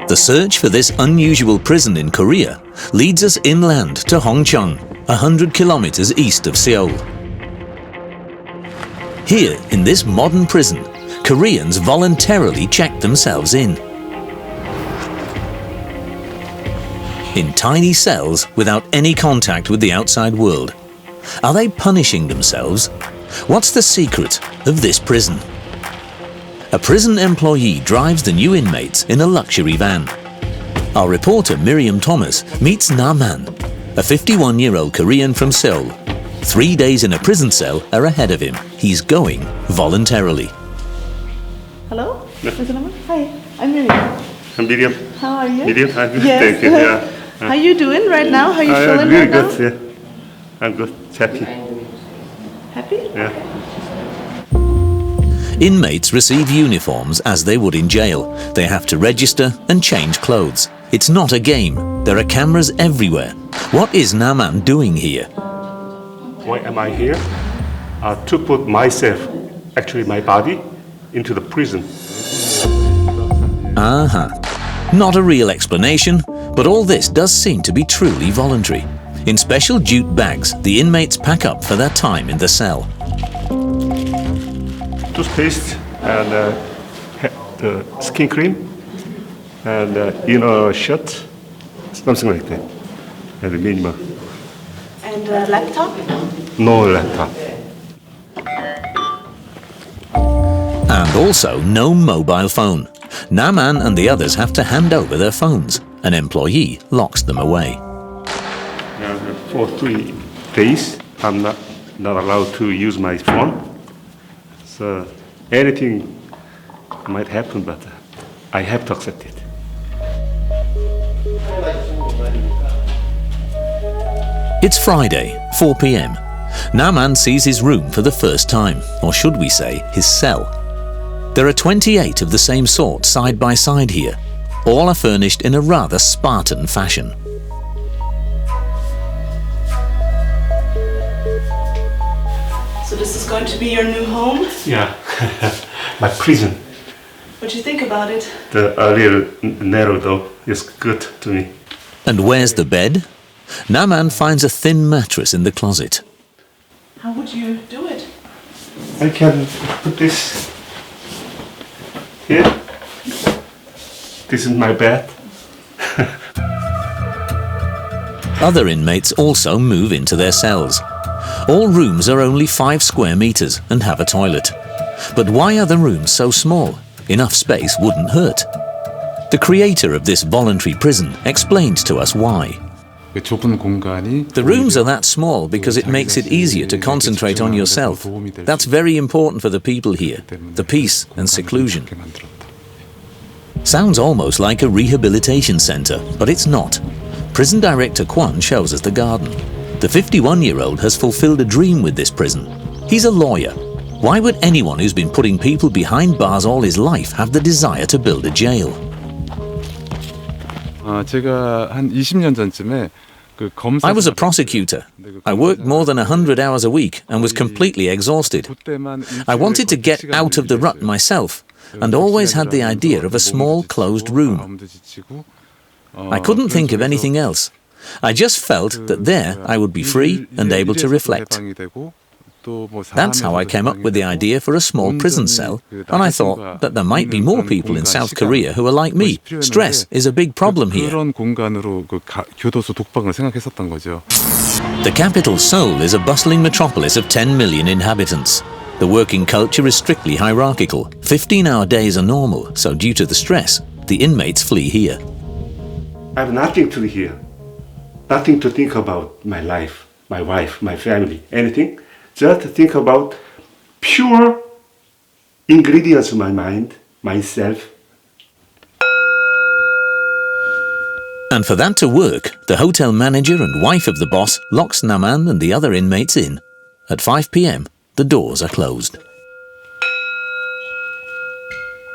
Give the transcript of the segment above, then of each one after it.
The search for this unusual prison in Korea leads us inland to Hongcheong, 100 kilometers east of Seoul. Here, in this modern prison, Koreans voluntarily check themselves in tiny cells without any contact with the outside world. Are they punishing themselves? What's the secret of this prison? A prison employee drives the new inmates in a luxury van. Our reporter Miriam Thomas meets Na-man, a 51-year-old Korean from Seoul. 3 days in a prison cell are ahead of him. He's going voluntarily. Hello? Hi, I'm Miriam. I'm Miriam. How are you? Miriam, I'm good. Yes. Thank you. Yeah. How are you doing right now? How are you feeling really right good. now? Yeah. I'm good. Happy. Happy? Yeah. Inmates receive uniforms as they would in jail. They have to register and change clothes. It's not a game. There are cameras everywhere. What is Na-man doing here? Why am I here? To put myself, actually my body, into the prison. Not a real explanation, but all this does seem to be truly voluntary. In special jute bags, the inmates pack up for their time in the cell. Toothpaste and the skin cream and inner shirt, something like that. At the minimum. And laptop? No laptop. And also no mobile phone. Na-man and the others have to hand over their phones. An employee locks them away. For 3 days, I'm not allowed to use my phone. So anything might happen, but I have to accept it. It's Friday, 4 p.m. Na-man sees his room for the first time, or should we say, his cell. There are 28 of the same sort side by side here. All are furnished in a rather Spartan fashion. So this is going to be your new home? Yeah, my prison. What do you think about it? The earlier narrow though is good to me. And where's the bed? Na-man finds a thin mattress in the closet. How would you do it? I can put this here. This is my bed. Other inmates also move into their cells. All rooms are only 5 square meters and have a toilet. But why are the rooms so small? Enough space wouldn't hurt. The creator of this voluntary prison explains to us why. The rooms are that small because it makes it easier to concentrate on yourself. That's very important for the people here, the peace and seclusion. Sounds almost like a rehabilitation center, but it's not. Prison director Kwon shows us the garden. The 51-year-old has fulfilled a dream with this prison. He's a lawyer. Why would anyone who's been putting people behind bars all his life have the desire to build a jail? I was a prosecutor. I worked more than 100 hours a week and was completely exhausted. I wanted to get out of the rut myself and always had the idea of a small closed room. I couldn't think of anything else. I just felt that there I would be free and able to reflect. That's how I came up with the idea for a small prison cell, and I thought that there might be more people in South Korea who are like me. Stress is a big problem here. The capital, Seoul, is a bustling metropolis of 10 million inhabitants. The working culture is strictly hierarchical. 15-hour days are normal, so due to the stress, the inmates flee here. I have nothing to do here. Nothing to think about my life, my wife, my family, anything. Just think about pure ingredients of my mind, myself. And for that to work, the hotel manager and wife of the boss locks Na-man and the other inmates in. At 5 p.m, the doors are closed.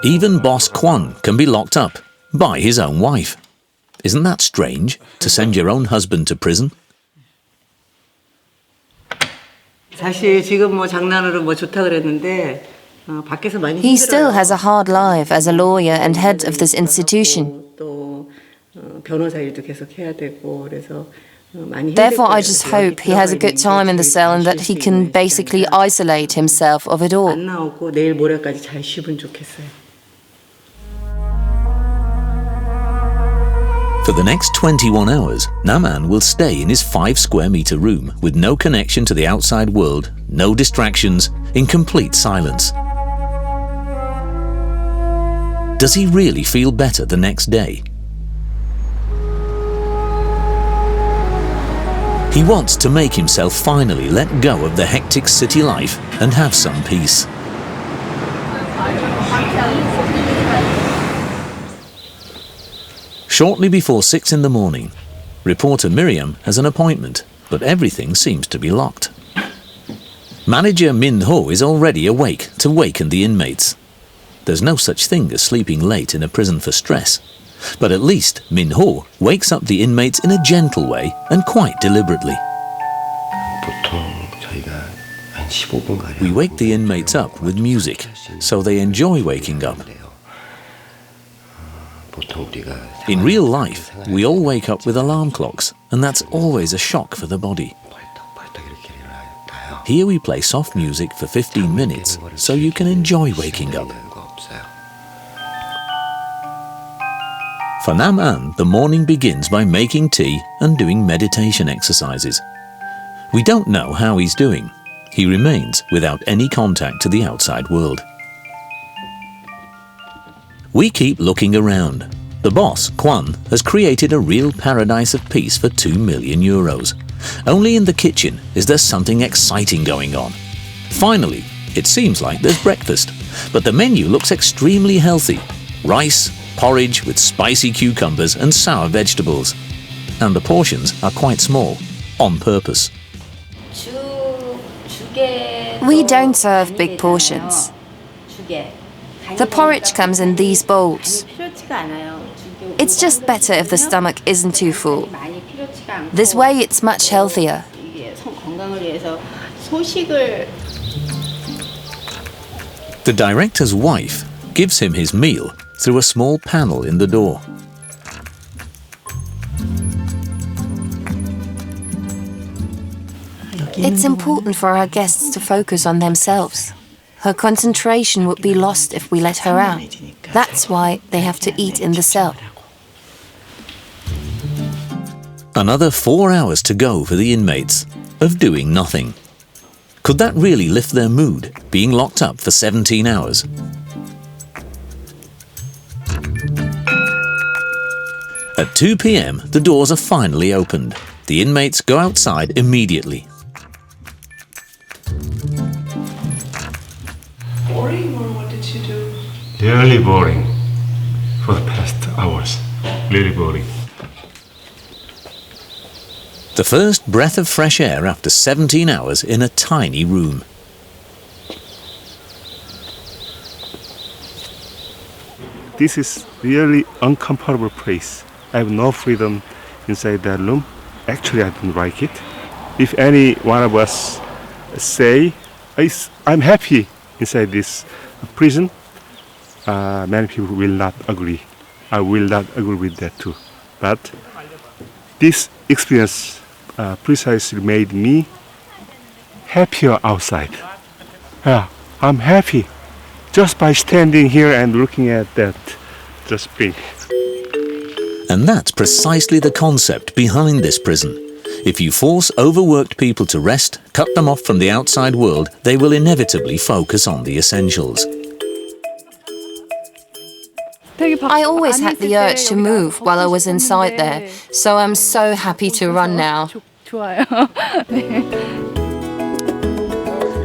Even boss Kwon can be locked up by his own wife. Isn't that strange, to send your own husband to prison? 사실 지금 뭐 장난으로 뭐 좋다 그랬는데 He still has a hard life as a lawyer and head of this institution. Therefore, I just hope he has a good time in the cell and that he can basically isolate himself of it all. For the next 21 hours, Naman will stay in his 5-square-meter room with no connection to the outside world, no distractions, in complete silence. Does he really feel better the next day? He wants to make himself finally let go of the hectic city life and have some peace. Shortly before 6 in the morning, reporter Miriam has an appointment, but everything seems to be locked. Manager Min Ho is already awake to waken the inmates. There's no such thing as sleeping late in a prison for stress, but at least Min Ho wakes up the inmates in a gentle way and quite deliberately. We wake the inmates up with music, so they enjoy waking up. In real life, we all wake up with alarm clocks, and that's always a shock for the body. Here we play soft music for 15 minutes, so you can enjoy waking up. For Naman, the morning begins by making tea and doing meditation exercises. We don't know how he's doing. He remains without any contact to the outside world. We keep looking around. The boss, Kwan, has created a real paradise of peace for €2 million. Only in the kitchen is there something exciting going on. Finally, it seems like there's breakfast, but the menu looks extremely healthy. Rice, porridge with spicy cucumbers and sour vegetables. And the portions are quite small, on purpose. We don't serve big portions. The porridge comes in these bowls. It's just better if the stomach isn't too full. This way it's much healthier. The director's wife gives him his meal through a small panel in the door. It's important for our guests to focus on themselves. Her concentration would be lost if we let her out. That's why they have to eat in the cell. Another 4 hours to go for the inmates, of doing nothing. Could that really lift their mood, being locked up for 17 hours? At 2 p.m, the doors are finally opened. The inmates go outside immediately. Boring, or what did you do? Really boring for the past hours. Really boring. The first breath of fresh air after 17 hours in a tiny room. This is really uncomfortable place. I have no freedom inside that room. Actually, I don't like it. If any one of us say, I'm happy inside this prison, many people will not agree. I will not agree with that too. But this experience precisely made me happier outside. Yeah, I'm happy just by standing here and looking at that just spring. And that's precisely the concept behind this prison. If you force overworked people to rest, cut them off from the outside world, they will inevitably focus on the essentials. I always had the urge to move while I was inside there, so I'm so happy to run now.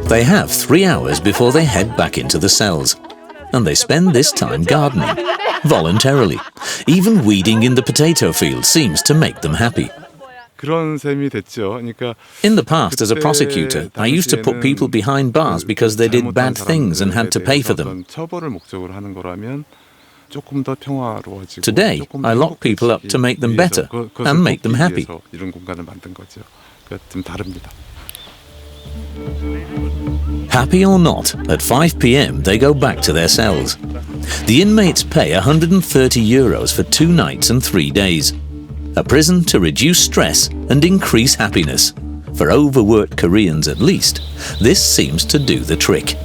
They have 3 hours before they head back into the cells. And they spend this time gardening, voluntarily. Even weeding in the potato field seems to make them happy. In the past, as a prosecutor, I used to put people behind bars because they did bad things and had to pay for them. Today, I lock people up to make them better and make them happy. Happy or not, at 5 p.m. they go back to their cells. The inmates pay €130 for 2 nights and 3 days. A prison to reduce stress and increase happiness. For overworked Koreans at least, this seems to do the trick.